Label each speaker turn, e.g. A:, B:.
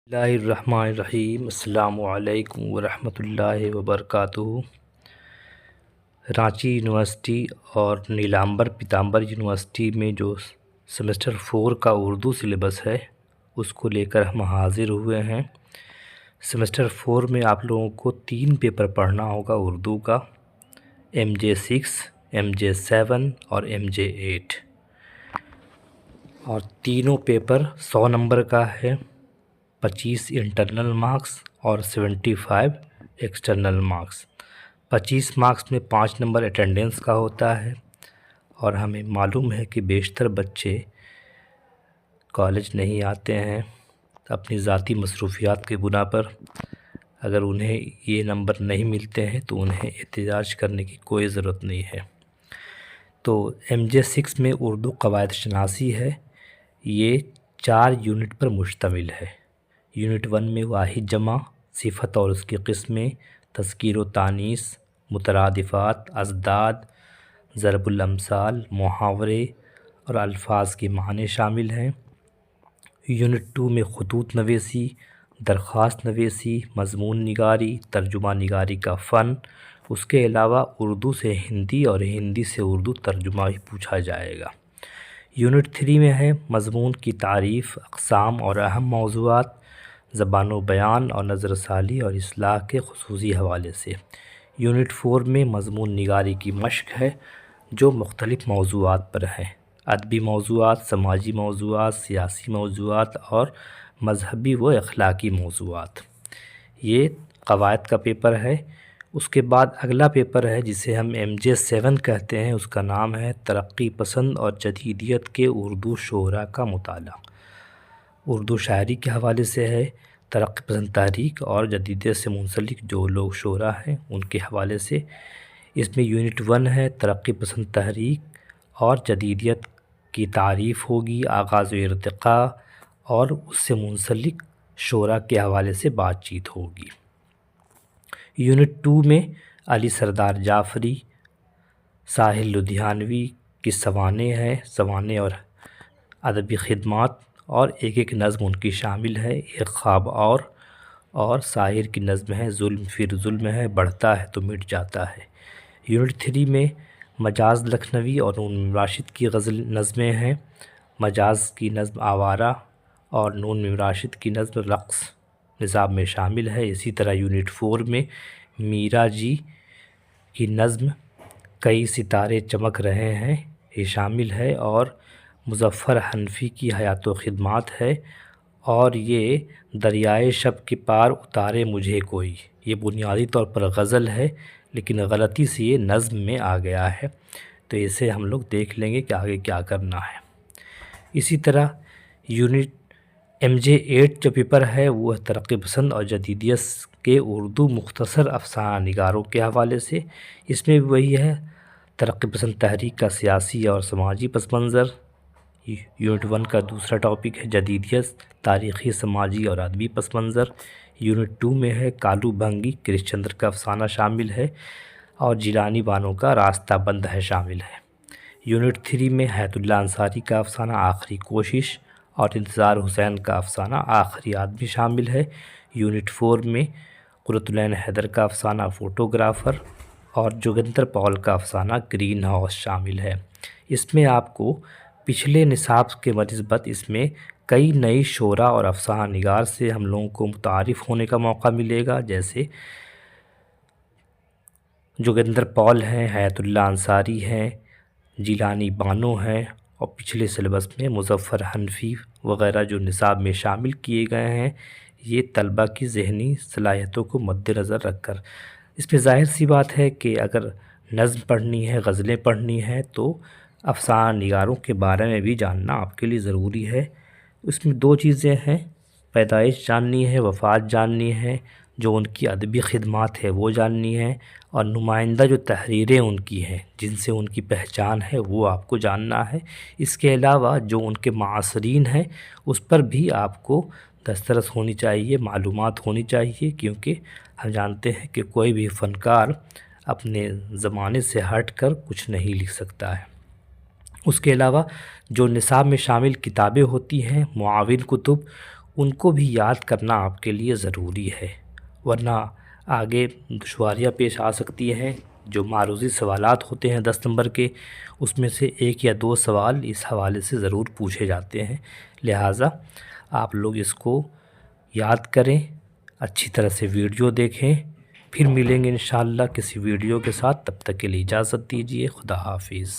A: بسم اللہ الرحمن الرحیم۔ السلام علیکم ورحمۃ اللہ وبرکاتہ۔ رانچی یونیورسٹی اور نیلامبر پیتامبر یونیورسٹی میں جو سیمسٹر 4 کا اردو سلیبس ہے اس کو لے کر ہم حاضر ہوئے ہیں۔ سیمسٹر 4 میں آپ لوگوں کو 3 پیپر پڑھنا ہوگا اردو کا، MJ6، MJ7 اور MJ8، اور تینوں پیپر 100 نمبر کا ہے، 25 انٹرنل مارکس اور 75 ایکسٹرنل مارکس۔ 25 مارکس میں 5 نمبر اٹینڈنس کا ہوتا ہے، اور ہمیں معلوم ہے کہ بیشتر بچے کالج نہیں آتے ہیں اپنی ذاتی مصروفیات کے بنا پر۔ اگر انہیں یہ نمبر نہیں ملتے ہیں تو انہیں احتجاج کرنے کی کوئی ضرورت نہیں ہے۔ تو MJ6 میں اردو قواعد شناسی ہے، یہ 4 یونٹ پر مشتمل ہے۔ یونٹ 1 میں واحد جمع، صفت اور اس کی قسمیں، تذکیر و تانیث، مترادفات، ازداد، ضرب الامثال، محاورے اور الفاظ کے معنی شامل ہیں۔ یونٹ 2 میں خطوط نویسی، درخواست نویسی، مضمون نگاری، ترجمہ نگاری کا فن، اس کے علاوہ اردو سے ہندی اور ہندی سے اردو ترجمہ بھی پوچھا جائے گا۔ یونٹ 3 میں ہے مضمون کی تعریف، اقسام اور اہم موضوعات، زبان و بیان اور نظر ثانی اور اصلاح کے خصوصی حوالے سے۔ یونٹ 4 میں مضمون نگاری کی مشق ہے جو مختلف موضوعات پر ہے، ادبی موضوعات، سماجی موضوعات، سیاسی موضوعات اور مذہبی و اخلاقی موضوعات۔ یہ قواعد کا پیپر ہے۔ اس کے بعد اگلا پیپر ہے جسے ہم MJ7 کہتے ہیں، اس کا نام ہے ترقی پسند اور جدیدیت کے اردو شعراء کا مطالعہ۔ اردو شاعری کے حوالے سے ہے، ترقی پسند تحریک اور جدیدیت سے منسلک جو لوگ شعراء ہیں ان کے حوالے سے۔ اس میں یونٹ 1 ہے ترقی پسند تحریک اور جدیدیت کی تعریف ہوگی، آغاز و ارتقاء اور اس سے منسلک شعراء کے حوالے سے بات چیت ہوگی۔ یونٹ 2 میں علی سردار جعفری، ساحل لدھیانوی کی سوانح ہے، سوانح اور ادبی خدمات، اور ایک نظم ان کی شامل ہے، ایک خواب اور ساحر کی نظم ہے ظلم پھر ظلم ہے، بڑھتا ہے تو مٹ جاتا ہے۔ یونٹ 3 میں مجاز لکھنوی اور نون میم راشد کی غزل نظمیں ہیں، مجاز کی نظم آوارہ اور نون میم راشد کی نظم رقص نصاب میں شامل ہے۔ اسی طرح یونٹ 4 میں میرا جی کی نظم کئی ستارے چمک رہے ہیں یہ شامل ہے، اور مظفر حنفی کی حیات و خدمات ہے، اور یہ دریائے شب کے پار اتارے مجھے کوئی، یہ بنیادی طور پر غزل ہے لیکن غلطی سے یہ نظم میں آ گیا ہے، تو اسے ہم لوگ دیکھ لیں گے کہ آگے کیا کرنا ہے۔ اسی طرح یونٹ MJ8 جو پیپر ہے وہ ترقی پسند اور جدیدیت کے اردو مختصر افسانہ نگاروں کے حوالے سے۔ اس میں بھی وہی ہے، ترقی پسند تحریک کا سیاسی اور سماجی پس منظر۔ یونٹ 1 کا دوسرا ٹاپک ہے جدیدیت، تاریخی، سماجی اور ادبی پس منظر۔ یونٹ 2 میں ہے کالو بھنگی، کرش چندر کا افسانہ شامل ہے، اور جیلانی بانو کا راستہ بند ہے شامل ہے۔ یونٹ 3 میں حیات اللہ انصاری کا افسانہ آخری کوشش اور انتظار حسین کا افسانہ آخری آدمی شامل ہے۔ یونٹ 4 میں قرۃ العین حیدر کا افسانہ فوٹوگرافر اور جوگندر پال کا افسانہ گرین ہاؤس شامل ہے۔ اس میں آپ کو پچھلے نصاب کے بنسبت اس میں کئی نئی شعراء اور افسانہ نگار سے ہم لوگوں کو متعارف ہونے کا موقع ملے گا، جیسے جوگندر پال ہیں، حیات اللہ انصاری ہیں، جیلانی بانو ہیں، اور پچھلے سلیبس میں مظفر حنفی وغیرہ جو نصاب میں شامل کیے گئے ہیں۔ یہ طلبہ کی ذہنی صلاحیتوں کو مد نظر رکھ کر، اس میں ظاہر سی بات ہے کہ اگر نظم پڑھنی ہے، غزلیں پڑھنی ہیں تو افسانہ نگاروں کے بارے میں بھی جاننا آپ کے لیے ضروری ہے۔ اس میں 2 چیزیں ہیں، پیدائش جاننی ہے، وفات جاننی ہے، جو ان کی ادبی خدمات ہے وہ جاننی ہے، اور نمائندہ جو تحریریں ان کی ہیں جن سے ان کی پہچان ہے وہ آپ کو جاننا ہے۔ اس کے علاوہ جو ان کے معاصرین ہیں اس پر بھی آپ کو دسترس ہونی چاہیے، معلومات ہونی چاہیے، کیونکہ ہم جانتے ہیں کہ کوئی بھی فنکار اپنے زمانے سے ہٹ کر کچھ نہیں لکھ سکتا ہے۔ اس کے علاوہ جو نصاب میں شامل کتابیں ہوتی ہیں، معاون کتب، ان کو بھی یاد کرنا آپ کے لیے ضروری ہے، ورنہ آگے دشواریاں پیش آ سکتی ہیں۔ جو معروضی سوالات ہوتے ہیں 10 نمبر کے، اس میں سے 1 یا 2 سوال اس حوالے سے ضرور پوچھے جاتے ہیں، لہٰذا آپ لوگ اس کو یاد کریں، اچھی طرح سے ویڈیو دیکھیں۔ پھر ملیں گے انشاءاللہ کسی ویڈیو کے ساتھ، تب تک کے لیے اجازت دیجیے، خدا حافظ۔